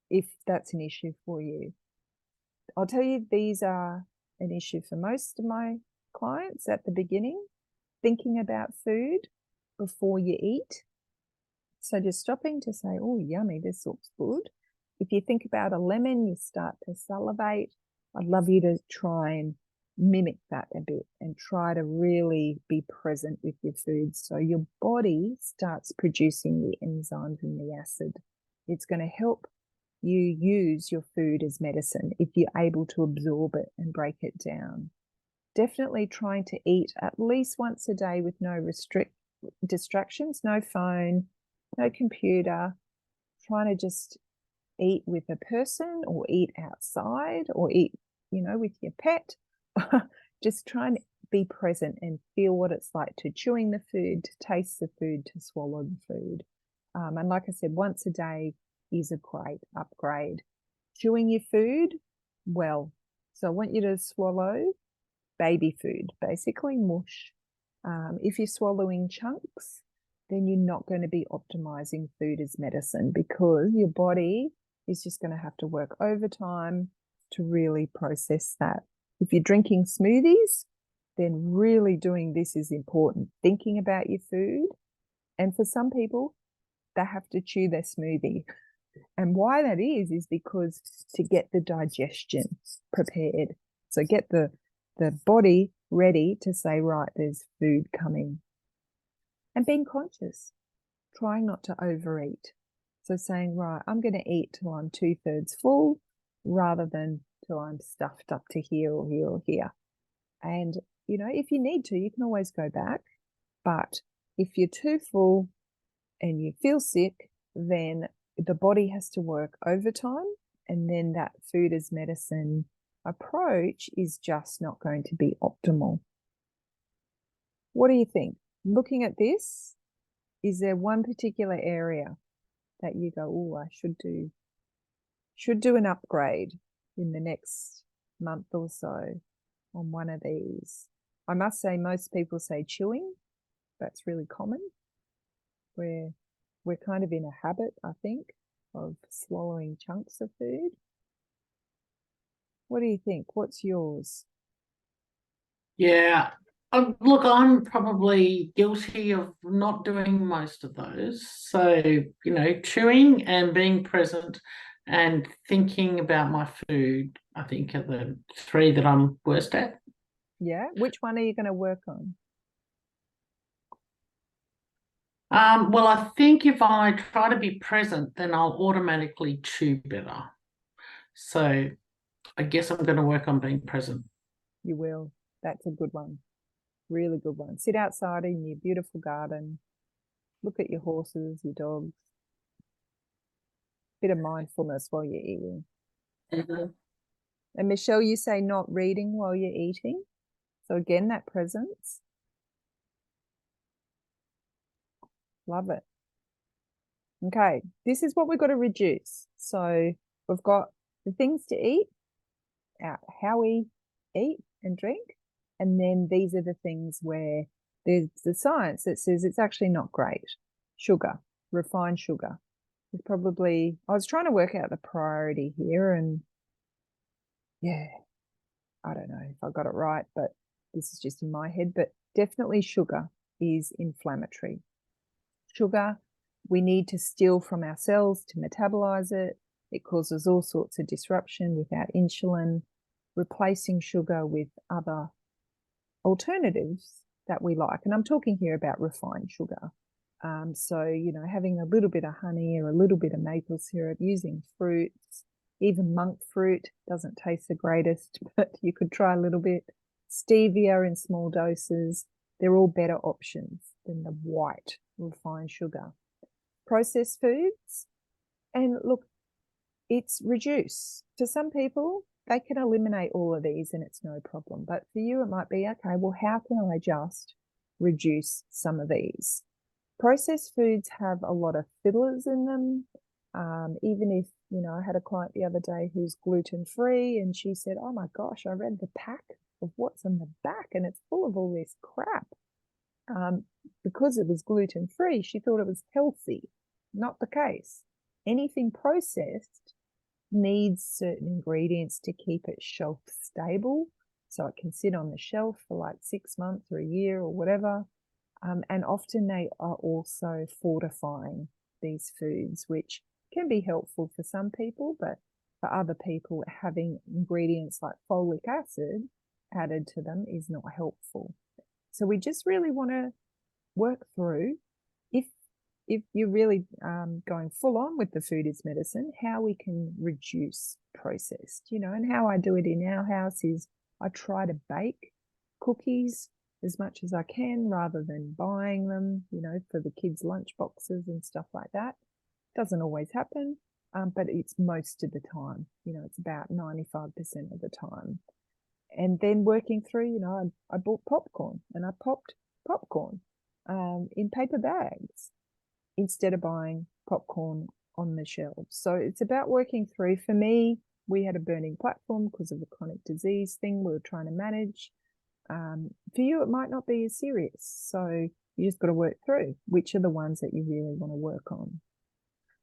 if that's an issue for you. I'll tell you, these are an issue for most of my clients at the beginning, thinking about food before you eat. So just stopping to say, oh, yummy, this looks good. If you think about a lemon, you start to salivate. I'd love you to try and mimic that a bit and try to really be present with your food. So your body starts producing the enzymes and the acid. It's going to help you use your food as medicine if you're able to absorb it and break it down. Definitely trying to eat at least once a day with no distractions, no phone, no computer, trying to just eat with a person or eat outside or eat, you know, with your pet. Just try and be present and feel what it's like to chewing the food, to taste the food, to swallow the food. And like I said, once a day is a great upgrade. Chewing your food, well, so I want you to swallow baby food, basically mush. If you're swallowing chunks, then you're not going to be optimizing food as medicine, because your body is just going to have to work overtime to really process that. If you're drinking smoothies, then really doing this is important, thinking about your food. And for some people, they have to chew their smoothie. And why that is because to get the digestion prepared. So get the body ready to say, right, there's food coming. And being conscious, trying not to overeat. So saying, right, I'm going to eat till I'm 2/3 full rather than till I'm stuffed up to here or here or here. And, you know, if you need to, you can always go back. But if you're too full and you feel sick, then the body has to work overtime. And then that food as medicine approach is just not going to be optimal. What do you think? Looking at this, is there one particular area that you go, oh, I should do an upgrade in the next month or so on one of these? I must say most people say chewing. That's really common. We're kind of in a habit, I think, of swallowing chunks of food. What do you think? What's yours? Yeah. Look, I'm probably guilty of not doing most of those. So, you know, chewing and being present and thinking about my food, I think, are the 3 that I'm worst at. Yeah. Which one are you going to work on? Well, I think if I try to be present, then I'll automatically chew better. So I guess I'm going to work on being present. You will. That's a good one. Really good one. Sit outside in your beautiful garden. Look at your horses, your dogs. Bit of mindfulness while you're eating. Mhm. And Michelle, you say not reading while you're eating. So again, that presence. Love it. Okay, this is what we've got to reduce. So we've got the things to eat, how we eat and drink, and then these are the things where there's the science that says it's actually not great. Sugar, refined sugar. It's probably, I was trying to work out the priority here, and yeah, I don't know if I got it right, but this is just in my head, but definitely sugar is inflammatory. Sugar, we need to steal from our cells to metabolize it. It causes all sorts of disruption without insulin. Replacing sugar with other alternatives that we like. And I'm talking here about refined sugar. So, you know, having a little bit of honey or a little bit of maple syrup, using fruits, even monk fruit doesn't taste the greatest, but you could try a little bit. Stevia in small doses, they're all better options than the white refined sugar. Processed foods, and look, it's reduce. For some people, they can eliminate all of these and it's no problem. But for you, it might be, okay, well, how can I just reduce some of these? Processed foods have a lot of fillers in them. Even if, you know, I had a client the other day who's gluten-free and she said, oh my gosh, I read the pack of what's in the back and it's full of all this crap. Because it was gluten-free, she thought it was healthy. Not the case. Anything processed needs certain ingredients to keep it shelf stable, so it can sit on the shelf for like 6 months or a year or whatever. And often they are also fortifying these foods, which can be helpful for some people, but for other people, having ingredients like folic acid added to them is not helpful. So we just really want to work through, if you're really going full on with the food is medicine, how we can reduce processed, you know. And how I do it in our house is I try to bake cookies as much as I can rather than buying them, you know, for the kids' lunch boxes and stuff like that. Doesn't always happen, but it's most of the time, you know, it's about 95% of the time. And then working through, you know, I bought popcorn and I popped popcorn in paper bags instead of buying popcorn on the shelves. So it's about working through. For me, we had a burning platform because of the chronic disease thing we were trying to manage. For you, it might not be as serious. So you just got to work through which are the ones that you really want to work on.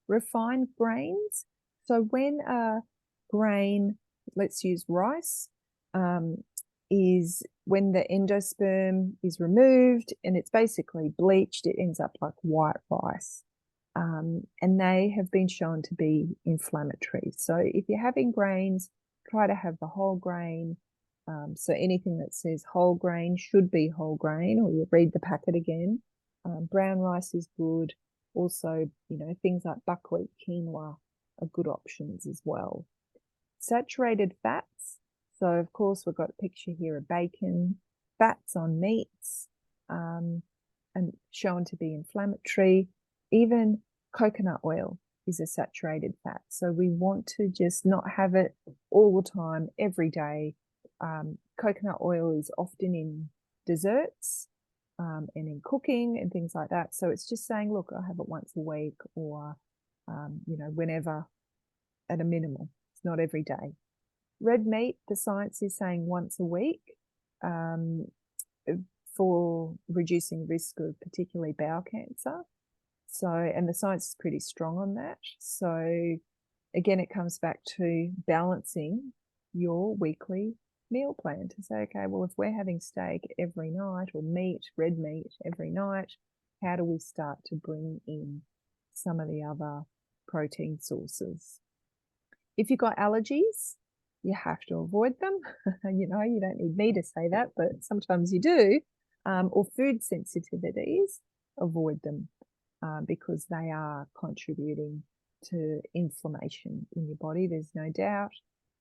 Refined grains. So when a grain, let's use rice, is when the endosperm is removed and it's basically bleached, it ends up like white rice. And they have been shown to be inflammatory. So if you're having grains, try to have the whole grain. So anything that says whole grain should be whole grain, or you read the packet again. Brown rice is good. Also, you know, things like buckwheat, quinoa are good options as well. Saturated fats. So, of course, we've got a picture here of bacon, fats on meats, and shown to be inflammatory. Even coconut oil is a saturated fat. So we want to just not have it all the time, every day. Coconut oil is often in desserts and in cooking and things like that. So it's just saying, look, I have it once a week or, you know, whenever at a minimal. It's not every day. Red meat, the science is saying once a week for reducing risk of particularly bowel cancer. So, and the science is pretty strong on that. So again, it comes back to balancing your weekly meal plan to say, okay, well, if we're having steak every night or meat, red meat every night, how do we start to bring in some of the other protein sources? If you've got allergies, you have to avoid them. You know, you don't need me to say that, but sometimes you do. Or food sensitivities, avoid them because they are contributing to inflammation in your body. There's no doubt.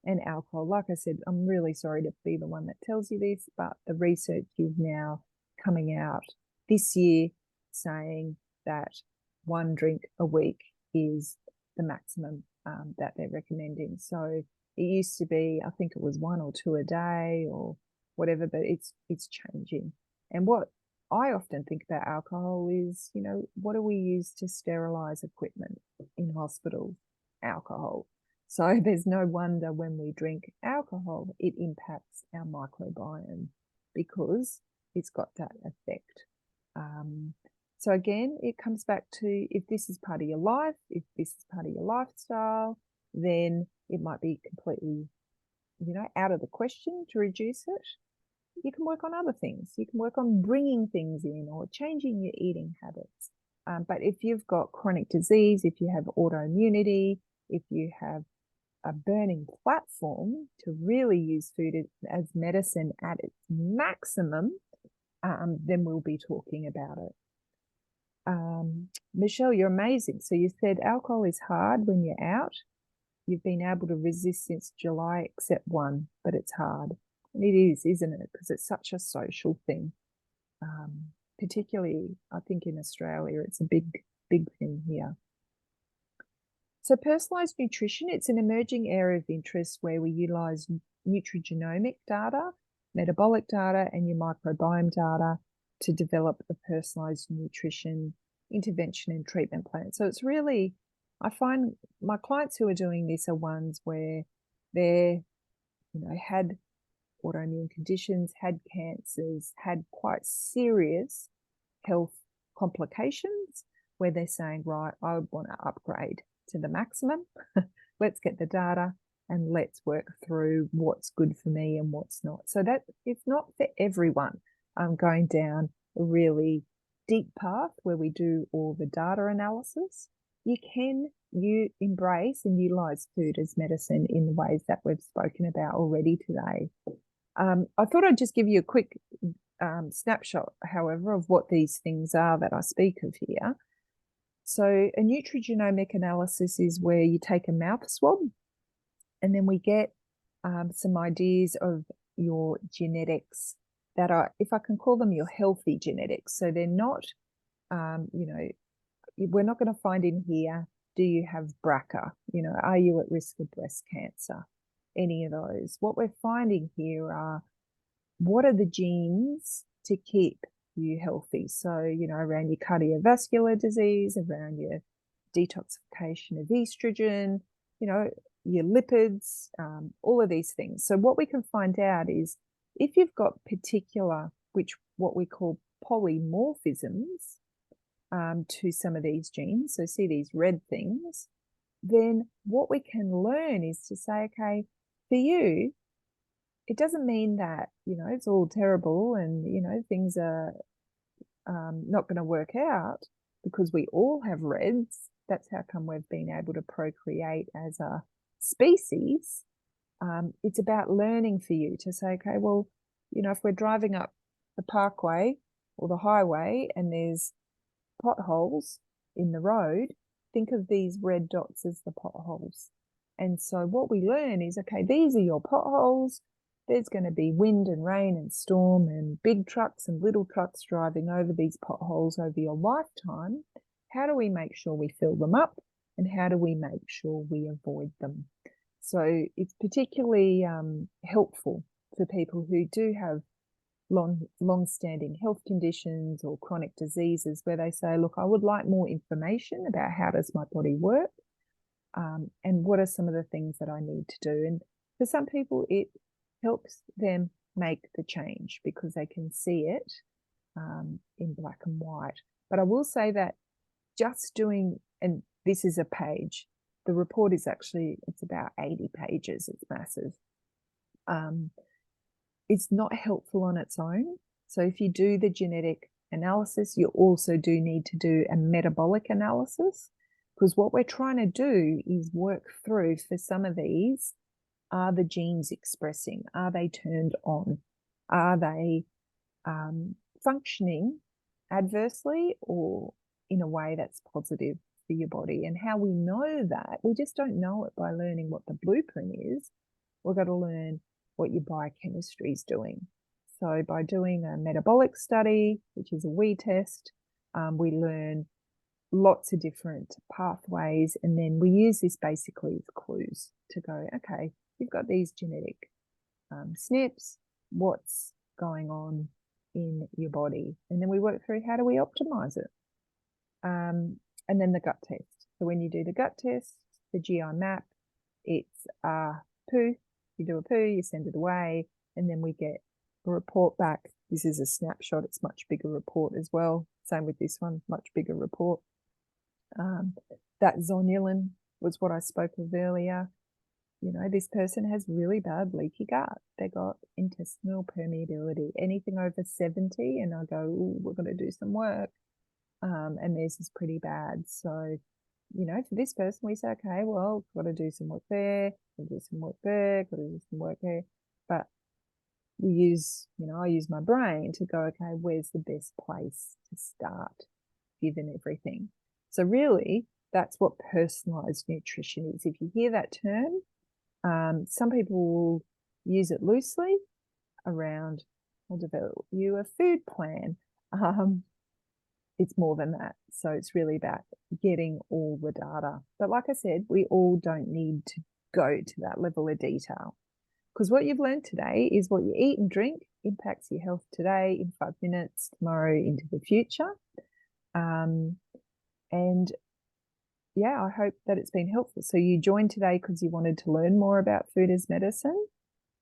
And alcohol, like I said, I'm really sorry to be the one that tells you this, but the research is now coming out this year saying that 1 drink a week is the maximum that they're recommending. So it used to be, I think it was 1 or 2 a day or whatever, but it's changing. And what I often think about alcohol is, you know, what do we use to sterilize equipment in hospitals? Alcohol. So there's no wonder when we drink alcohol, it impacts our microbiome because it's got that effect. So again, it comes back to if this is part of your life, if this is part of your lifestyle, then it might be completely, you know, out of the question to reduce it. You can work on other things. You can work on bringing things in or changing your eating habits. But if you've got chronic disease, if you have autoimmunity, if you have a burning platform to really use food as medicine at its maximum, then we'll be talking about it. Michelle, you're amazing. So you said alcohol is hard when you're out. You've been able to resist since July, except 1, but it's hard. And it is, isn't it? Because it's such a social thing. Particularly, I think in Australia, it's a big thing here. So personalised nutrition, it's an emerging area of interest where we utilise nutrigenomic data, metabolic data, and your microbiome data to develop a personalised nutrition intervention and treatment plan. So it's really, I find my clients who are doing this are ones where they're, you know, had autoimmune conditions, had cancers, had quite serious health complications where they're saying, right, I want to upgrade to the maximum. Let's get the data and let's work through what's good for me and what's not. So that it's not for everyone. I'm going down a really deep path where we do all the data analysis. You embrace and utilize food as medicine in the ways that we've spoken about already today. I thought I'd just give you a quick snapshot, however, of what these things are that I speak of here. So a nutrigenomic analysis is where you take a mouth swab and then we get some ideas of your genetics that are, if I can call them, your healthy genetics. So they're not, you know, we're not going to find in here, do you have BRCA? You know, are you at risk of breast cancer? Any of those. What we're finding here are what are the genes to keep you healthy? So, you know, around your cardiovascular disease, around your detoxification of estrogen, you know, your lipids, all of these things. So what we can find out is if you've got particular, what we call polymorphisms to some of these genes, so see these red things, then what we can learn is to say, okay, for you, it doesn't mean that, you know, it's all terrible and, you know, things are not going to work out because we all have reds. That's how come we've been able to procreate as a species. It's about learning for you to say, okay, well, you know, if we're driving up the parkway or the highway and there's potholes in the road, think of these red dots as the potholes. And so what we learn is, okay, these are your potholes. There's going to be wind and rain and storm and big trucks and little trucks driving over these potholes over your lifetime. How do we make sure we fill them up? And how do we make sure we avoid them? So it's particularly helpful for people who do have long-standing health conditions or chronic diseases where they say, look, I would like more information about how does my body work and what are some of the things that I need to do. And for some people, it helps them make the change because they can see it in black and white. But I will say that just doing, and this is a page, the report is actually, it's about 80 pages, it's massive. It's not helpful on its own. So if you do the genetic analysis, you also do need to do a metabolic analysis because what we're trying to do is work through for some of these Are the genes expressing? Are they turned on? Are they functioning adversely or in a way that's positive for your body? And how we know that, we just don't know it by learning what the blueprint is. We've got to learn what your biochemistry is doing. So by doing a metabolic study, which is a wee test, we learn lots of different pathways, and then we use this basically as clues to go, okay, you've got these genetic SNPs, what's going on in your body? And then we work through how do we optimize it? And then the gut test. So when you do the gut test, the GI map, it's poo. You do a poo, you send it away, and then we get a report back. This is a snapshot. It's much bigger report as well. Same with this one, much bigger report. That zonulin was what I spoke of earlier. You know, this person has really bad leaky gut. They got intestinal permeability, anything over 70. And I go, ooh, we're going to do some work. And theirs is pretty bad. So, you know, for this person, we say, okay, well, got to do some work there, got to do some work there, got to do some work there. But we use, you know, I use my brain to go, okay, where's the best place to start given everything? So really, that's what personalized nutrition is. If you hear that term, some people will use it loosely around, I'll develop you a food plan. It's more than that. So it's really about getting all the data. But like I said, we all don't need to go to that level of detail, because what you've learned today is what you eat and drink impacts your health today, in 5 minutes, tomorrow, into the future. And yeah, I hope that it's been helpful. So you joined today because you wanted to learn more about food as medicine.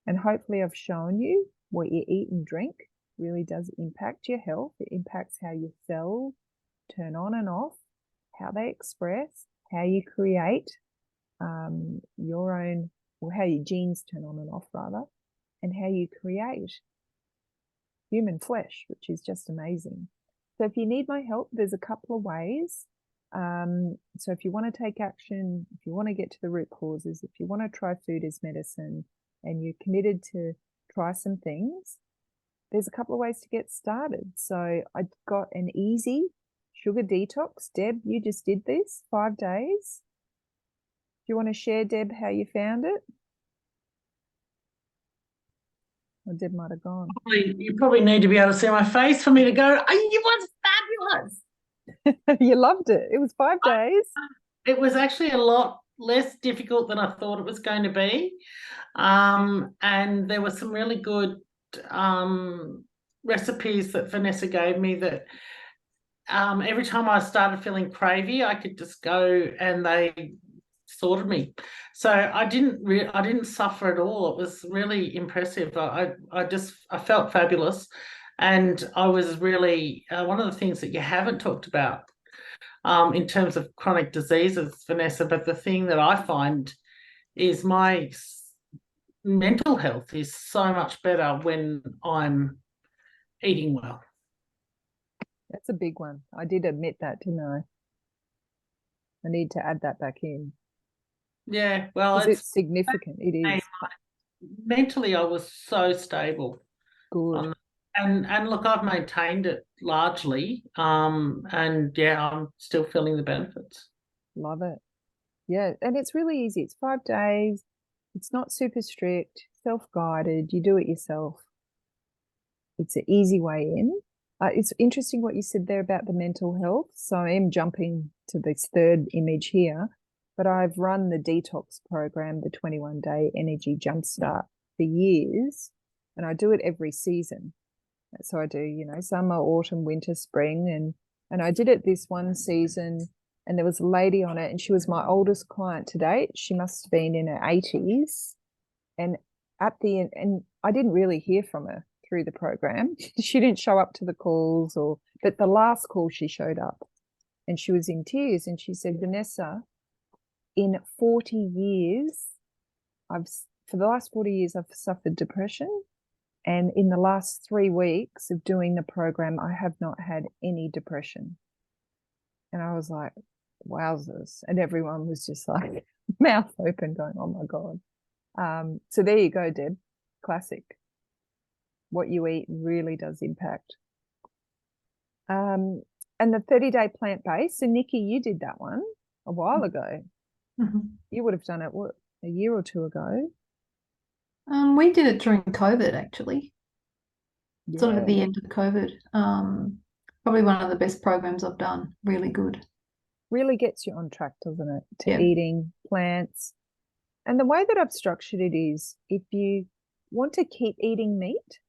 And hopefully I've shown you what you eat and drink really does impact your health. It impacts how your cells turn on and off, how they express, how you create your own, or how your genes turn on and off rather, and how you create human flesh, which is just amazing. So if you need my help, there's a couple of ways. So if you want to take action, if you want to get to the root causes, if you want to try food as medicine and you're committed to try some things, there's a couple of ways to get started. So I got an easy sugar detox. Deb, you just did this 5 days. Do you want to share, Deb, how you found it? Or Deb might have gone. You probably need to be able to see my face for me to go, oh, it was fabulous. You loved it. It was 5 days. It was actually a lot less difficult than I thought it was going to be. And there were some really good recipes that Vanessa gave me that every time I started feeling cravey, I could just go and they sorted me. So I didn't suffer at all. It was really impressive. I felt fabulous. And I was really, one of the things that you haven't talked about in terms of chronic diseases, Vanessa, but the thing that I find is my mental health is so much better when I'm eating well. That's a big one. I did admit that, didn't I? I need to add that back in. Yeah, well, it's significant. It is. Mentally, I was so stable. Good. And look, I've maintained it largely. And yeah, I'm still feeling the benefits. Love it. Yeah, and it's really easy. It's 5 days. It's not super strict, self-guided. You do it yourself. It's an easy way in. It's interesting what you said there about the mental health. So I am jumping to this third image here, but I've run the detox program, the 21-day energy jumpstart, for years, and I do it every season. So I do, you know, summer, autumn, winter, spring, and I did it this one season, and there was a lady on it, and she was my oldest client to date. She must have been in her 80s, and at the end, and I didn't really hear from her through the program. She didn't show up to the calls, but the last call she showed up, and she was in tears, and she said, Vanessa, in 40 years, for the last 40 years, I've suffered depression. And in the last 3 weeks of doing the program, I have not had any depression. And I was like, wowzers. And everyone was just like mouth open going, oh my God. So there you go, Deb. Classic. What you eat really does impact. And the 30-day plant-based. So Nikki, you did that one a while ago. Mhm. You would have done it, what, a year or two ago? We did it during COVID, actually, sort of Yeah. at the end of COVID. Probably one of the best programs I've done. Really good. Really gets you on track, doesn't it? To Yeah. eating plants. And the way that I've structured it is if you want to keep eating meat,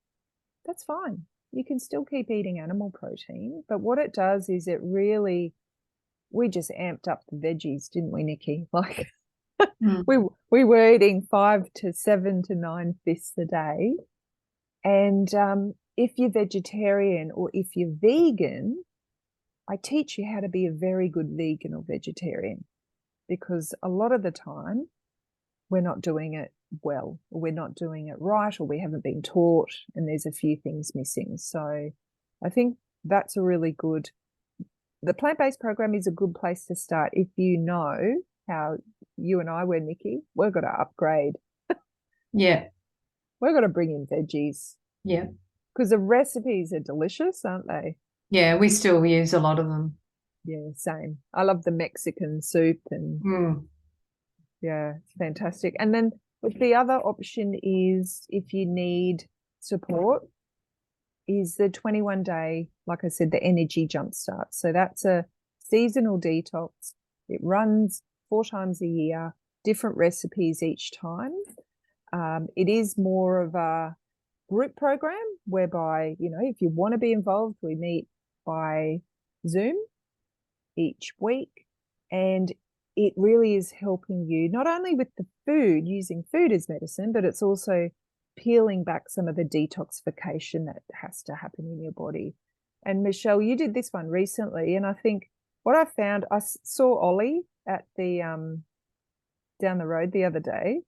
that's fine. You can still keep eating animal protein. But what it does is it really, we just amped up the veggies, didn't we, Nikki? Like Mm. we were eating 5 to 7 to 9 fists a day. And if you're vegetarian or if you're vegan, I teach you how to be a very good vegan or vegetarian, because a lot of the time we're not doing it well, or we're not doing it right, or we haven't been taught, and there's a few things missing. So I think that's a really good, the plant-based program is a good place to start. If you know how you and I were, Nikki, we've got to upgrade. Yeah. We've got to bring in veggies Yeah. because the recipes are delicious, aren't they? Yeah. We still use a lot of them. Yeah, same. I love the Mexican soup and Mm. yeah, it's fantastic. And then with the other option is if you need support, is the 21-day, like I said, the energy jumpstart. So that's a seasonal detox. It runs 4 times a year, different recipes each time. It is more of a group program whereby, you know, if you want to be involved, we meet by Zoom each week. And it really is helping you not only with the food, using food as medicine, but it's also peeling back some of the detoxification that has to happen in your body. And Michelle, you did this one recently, and I think what I found, I saw Ollie at the down the road the other day,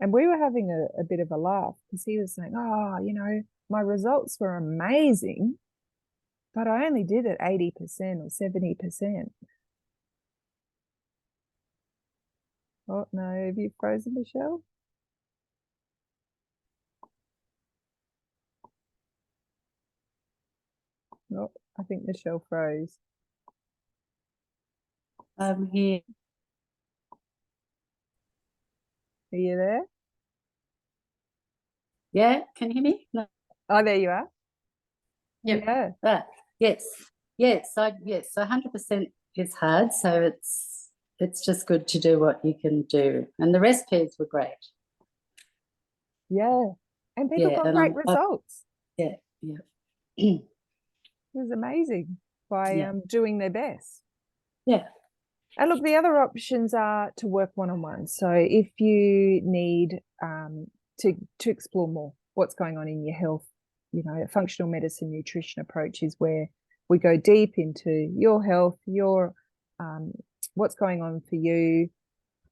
and we were having a bit of a laugh because he was saying, "Oh, you know, my results were amazing, but I only did it 80% or 70%." Oh no, have you frozen, Michelle? No, I think Michelle froze. I'm here. Are you there? Yeah, can you hear me? No. Oh, there you are. Yep. Yeah. Ah, yes. Yes, 100% is hard, so it's just good to do what you can do. And the recipes were great. Yeah. And people Yeah, got and great results. yeah. It was amazing by Yeah. doing their best. Yeah. And look, the other options are to work one-on-one. So if you need to explore more what's going on in your health, you know, a functional medicine nutrition approach is where we go deep into your health, your what's going on for you.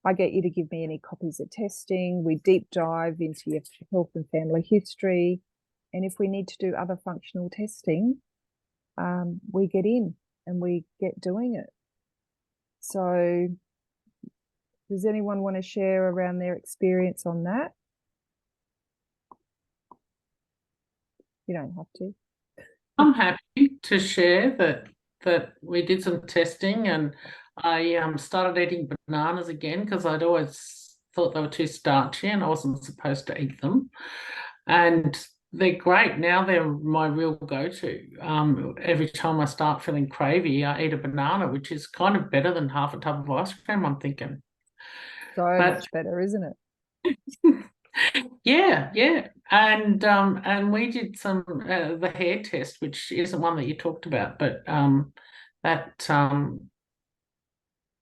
I get you to give me any copies of testing. We deep dive into your health and family history. And if we need to do other functional testing, we get in and we get doing it. So does anyone want to share around their experience on that? You don't have to. I'm happy to share that we did some testing, and I started eating bananas again because I'd always thought they were too starchy and I wasn't supposed to eat them. And they're great now. They're my real go-to. Every time I start feeling cravey, I eat a banana, which is kind of better than half a tub of ice cream, I'm thinking. So much better, isn't it? Yeah. And we did some the hair test, which isn't one that you talked about, but that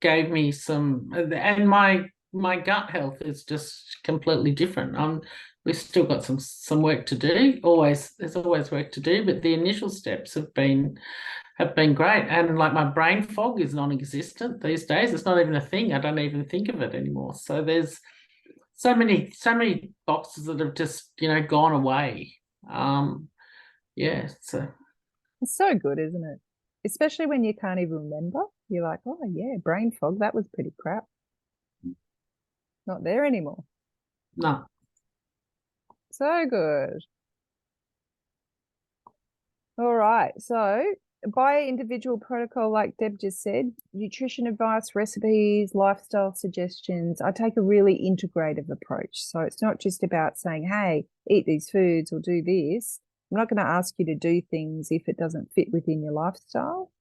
gave me some, and my gut health is just completely different. We've still got some work to do. There's always work to do, but the initial steps have been great. And like my brain fog is non-existent these days. It's not even a thing. I don't even think of it anymore. So there's so many boxes that have just, you know, gone away. Yeah, so It's so good, isn't it? Especially when you can't even remember. You're like, oh yeah, brain fog, that was pretty crap. Not there anymore. No. So good. All right. So by individual protocol, like Deb just said, nutrition advice, recipes, lifestyle suggestions, I take a really integrative approach. So it's not just about saying, hey, eat these foods or do this. I'm not going to ask you to do things if it doesn't fit within your lifestyle.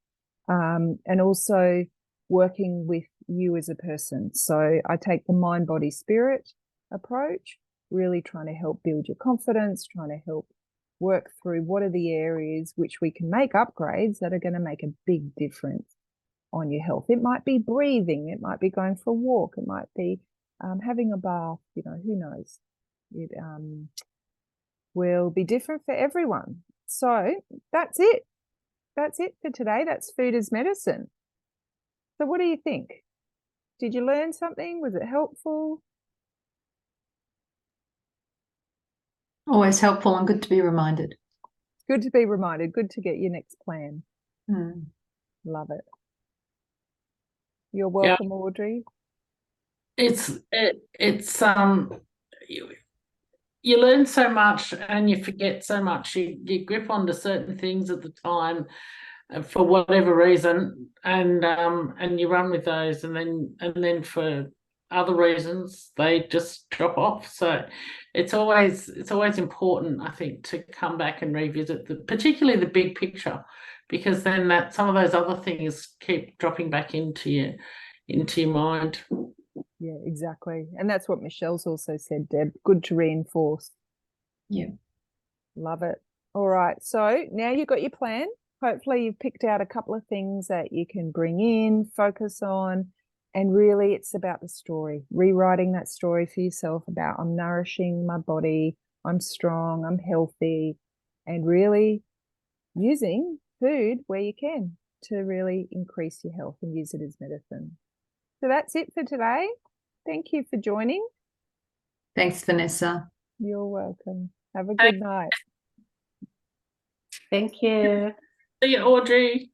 And also working with you as a person. So I take the mind, body, spirit approach, really trying to help build your confidence, trying to help work through what are the areas which we can make upgrades that are going to make a big difference on your health. It might be breathing, it might be going for a walk, it might be having a bath, you know, who knows? It will be different for everyone. So that's it. That's it for today. That's food as medicine. So what do you think? Did you learn something? Was it helpful? Always helpful and good to be reminded. Good to be reminded. Good to get your next plan. Mm. Love it. You're welcome, Audrey. It's you learn so much and you forget so much. You grip onto certain things at the time for whatever reason, and you run with those, and then for other reasons they just drop off. So it's always important, I think, to come back and revisit particularly the big picture, because then that some of those other things keep dropping back into your mind. Yeah, exactly. And that's what Michelle's also said, Deb. Good to reinforce. Yeah. Love it. All right. So now you've got your plan. Hopefully you've picked out a couple of things that you can bring in, focus on, and really it's about the story, rewriting that story for yourself about I'm nourishing my body, I'm strong, I'm healthy, and really using food where you can to really increase your health and use it as medicine. So that's it for today. Thank you for joining. Thanks, Vanessa. You're welcome. Have a good night. Thank you. See you, Audrey.